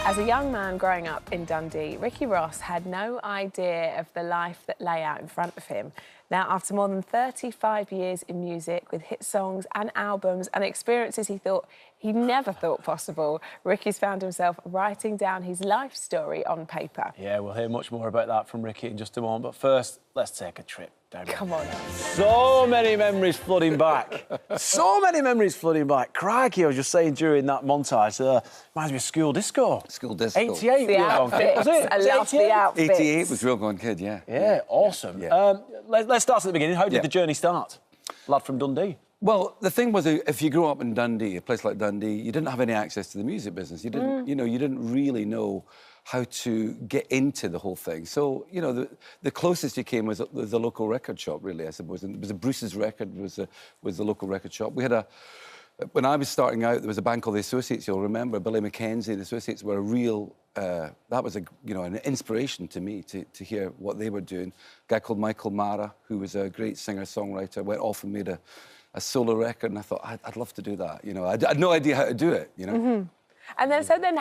As a young man growing up in Dundee, Ricky Ross had no idea of the life that lay out in front of him. Now, after more than 35 years in music, with hit songs and albums and experiences he never thought possible, Ricky's found himself writing down his life story on paper. Yeah, we'll hear much more about that from Ricky in just a moment. But first, let's take a trip down. Come on. So many memories flooding back. So many memories flooding back. Crikey, I was just saying during that montage, reminds me of school disco. School disco. 88. The outfits. Was it? I love the outfits. 88 was Real Gone Kid, yeah. Yeah, awesome. Yeah. Let's start at the beginning. How did the journey start? Lad from Dundee. Well, the thing was, if you grew up in Dundee, a place like Dundee, you didn't have any access to the music business. You didn't, you didn't really know how to get into the whole thing. So, the closest you came was the local record shop, really, I suppose. And it was a Bruce's Record was the local record shop. We had when I was starting out, there was a band called the Associates. You'll remember Billy Mackenzie. The Associates were a real. That was an inspiration to me to hear what they were doing. A guy called Michael Mara, who was a great singer-songwriter, went off and made a solo record, and I thought I'd love to do that. I had no idea how to do it. And then,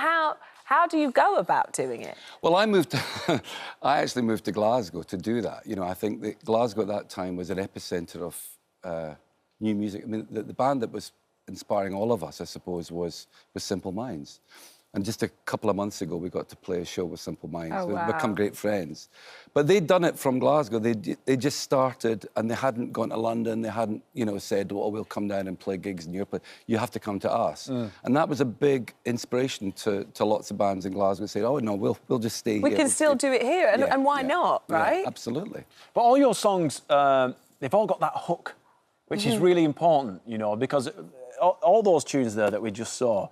how do you go about doing it? Well, I actually moved to Glasgow to do that. I think that Glasgow at that time was an epicenter of new music. I mean, the band that was inspiring all of us, I suppose, was Simple Minds. And just a couple of months ago, we got to play a show with Simple Minds. Oh, wow. We've become great friends. But they'd done it from Glasgow. They just started, and they hadn't gone to London. They hadn't, said, "Oh, we'll come down and play gigs in your place. You have to come to us." And that was a big inspiration to lots of bands in Glasgow. Saying, "Oh no, we'll just stay here. We can still do it here, and why not, right?" Yeah, absolutely. But all your songs, they've all got that hook, which is really important, because all those tunes there that we just saw,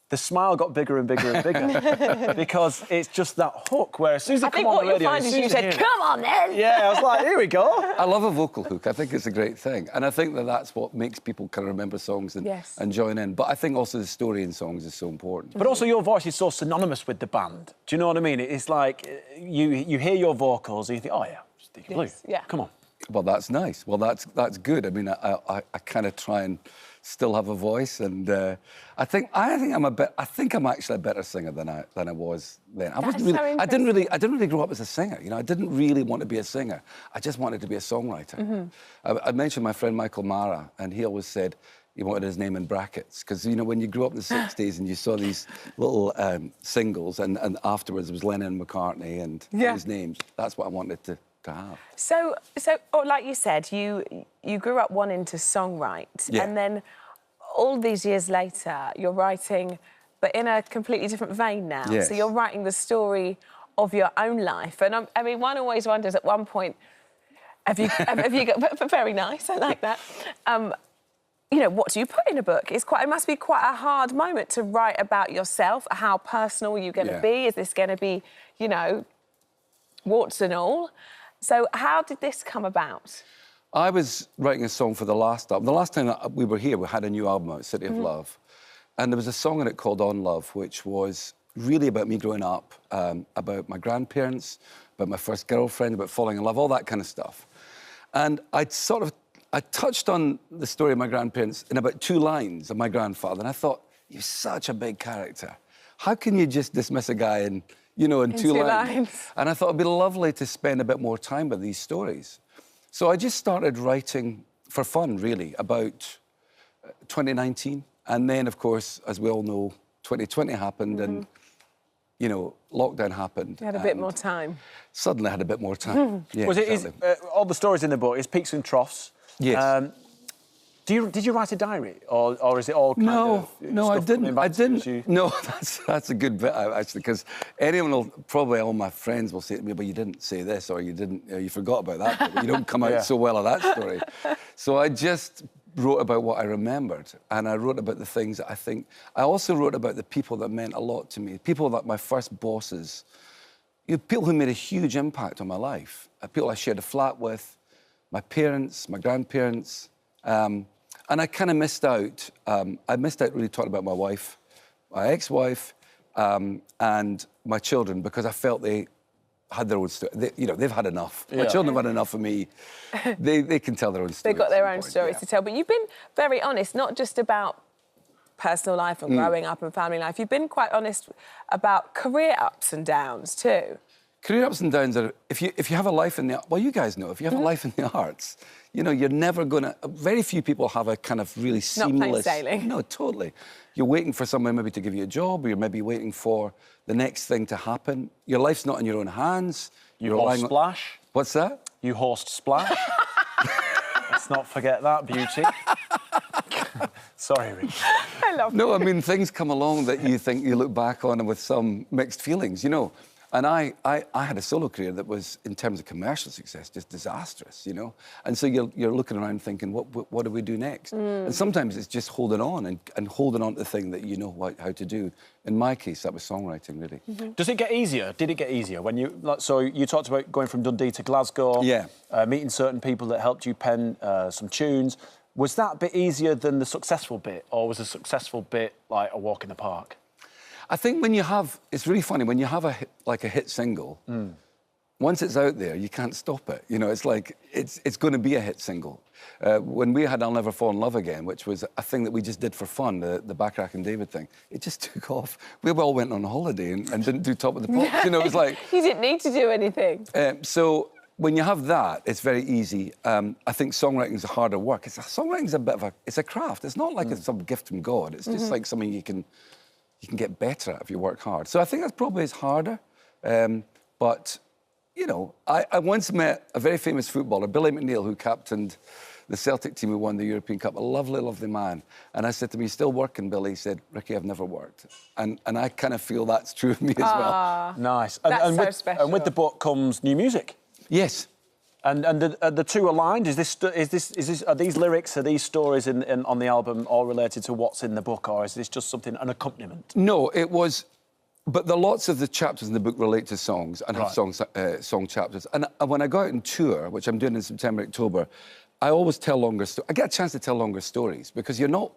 the smile got bigger and bigger and bigger because it's just that hook where as soon as they come on the radio... I think what you'll find is you said, "Come on then!" Yeah, I was like, here we go. I love a vocal hook. I think it's a great thing. And I think that's what makes people kind of remember songs and join in. But I think also the story in songs is so important. But also your voice is so synonymous with the band. Do you know what I mean? It's like you hear your vocals and you think, oh, yeah, it's Deacon Blue. Yeah. Come on. Well, that's nice. Well, that's good. I mean, I kind of try and still have a voice, and I think I'm actually a better singer than I was then. I didn't really grow up as a singer. I didn't really want to be a singer. I just wanted to be a songwriter. I mentioned my friend Michael Mara, and he always said he wanted his name in brackets because when you grew up in the 60s and you saw these little singles, and afterwards it was Lennon and McCartney and his names. That's what I wanted to have. So, like you said, you grew up wanting to songwrite, and then all these years later, you're writing, but in a completely different vein now. Yes. So you're writing the story of your own life, and I mean, one always wonders at one point, have you got? But very nice, I like that. What do you put in a book? It must be quite a hard moment to write about yourself. How personal are you going to be? Is this going to be, warts and all? So how did this come about? I was writing a song for the last album. The last time that we were here, we had a new album out, City of Love. And there was a song in it called On Love, which was really about me growing up, about my grandparents, about my first girlfriend, about falling in love, all that kind of stuff. And I touched on the story of my grandparents in about 2 lines of my grandfather. And I thought, you're such a big character. How can you just dismiss a guy in 2 lines? And I thought it'd be lovely to spend a bit more time with these stories. So I just started writing for fun, really, about 2019. And then, of course, as we all know, 2020 happened and, lockdown happened. You had a bit more time. Suddenly I had a bit more time. Yeah, Was all the stories in the book, it's peaks and troughs? Yes. Did you write a diary, or is it all kind of... No, I didn't. No, that's a good bit, actually, because probably all my friends will say to me, but you didn't say this, or you forgot about that, but you don't come out so well of that story. So I just wrote about what I remembered, and I wrote about the things that I think... I also wrote about the people that meant a lot to me, people like my first bosses, people who made a huge impact on my life, people I shared a flat with, my parents, my grandparents... And I kind of missed out. I missed out really talking about my wife, my ex-wife, and my children because I felt they had their own story. They've had enough. My children have had enough of me. They can tell their own stories. They've got their own stories to tell. But you've been very honest, not just about personal life and growing up and family life. You've been quite honest about career ups and downs too. Career ups and downs are, if you have a life in the, well, you guys know, if you have a life in the arts, you know, you're never gonna, very few people have a kind of really seamless... Not plain sailing. No, totally. You're waiting for someone maybe to give you a job, or you're maybe waiting for the next thing to happen. Your life's not in your own hands. You host Splash. What's that? You host Splash. Let's not forget that beauty. Sorry, Rick. I love No, I mean, things come along that you think you look back on with some mixed feelings, you know. And I had a solo career that was, in terms of commercial success, just disastrous, you know. And so you're looking around thinking, what do we do next? And sometimes it's just holding on and holding on to the thing that you know how to do. In my case, that was songwriting, really. Does it get easier? Did it get easier when you... Like, so you talked about going from Dundee to Glasgow. Yeah. Meeting certain people that helped you pen some tunes. Was that a bit easier than the successful bit, or was the successful bit like a walk in the park? I think when you have, it's really funny, when you have a hit single, once it's out there, you can't stop it. You know, it's like, it's going to be a hit single. When we had I'll Never Fall in Love Again, which was a thing that we just did for fun, the Bacharach and David thing, it just took off. We all went on holiday and didn't do Top of the Pops. You know, it was like... You didn't need to do anything. So when you have that, it's very easy. I think songwriting is harder work. Songwriting's a bit of it's a craft. It's not like it's some gift from God. It's just like something you can get better at if you work hard. So I think that probably is harder. But, you know, I once met a very famous footballer, Billy McNeil, who captained the Celtic team who won the European Cup, a lovely, lovely man. And I said to him, "You still working, Billy?" He said, "Ricky, I've never worked." And I kind of feel that's true of me as well. Nice. That's so special. And with the book comes new music. Yes. And are the two aligned? Are these lyrics, are these stories on the album all related to what's in the book, or is this just something, an accompaniment? No, it was... But lots of the chapters in the book relate to songs and have song chapters. And when I go out on tour, which I'm doing in September, October, I always tell longer stories. I get a chance to tell longer stories because you've not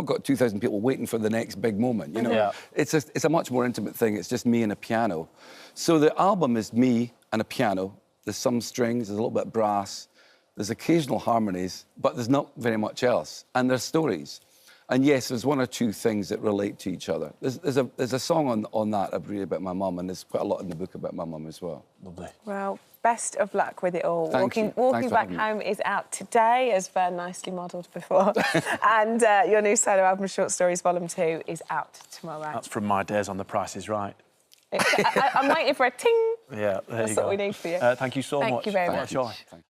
got 2,000 people waiting for the next big moment, you know? Yeah. It's a much more intimate thing. It's just me and a piano. So the album is me and a piano. There's some strings, there's a little bit of brass, there's occasional harmonies, but there's not very much else. And there's stories. And yes, there's one or two things that relate to each other. There's a song on that I read about my mum, and there's quite a lot in the book about my mum as well. Lovely. Well, best of luck with it all. Thank you. Walking Back Home is out today, as Vern nicely modelled before. And your new solo album, Short Stories Volume 2, is out tomorrow. That's from my days on The Price is Right. I'm waiting for a ting. Yeah, there That's you go. what we need for you. Thank you so much. Thank you very What a much. joy. Thank you.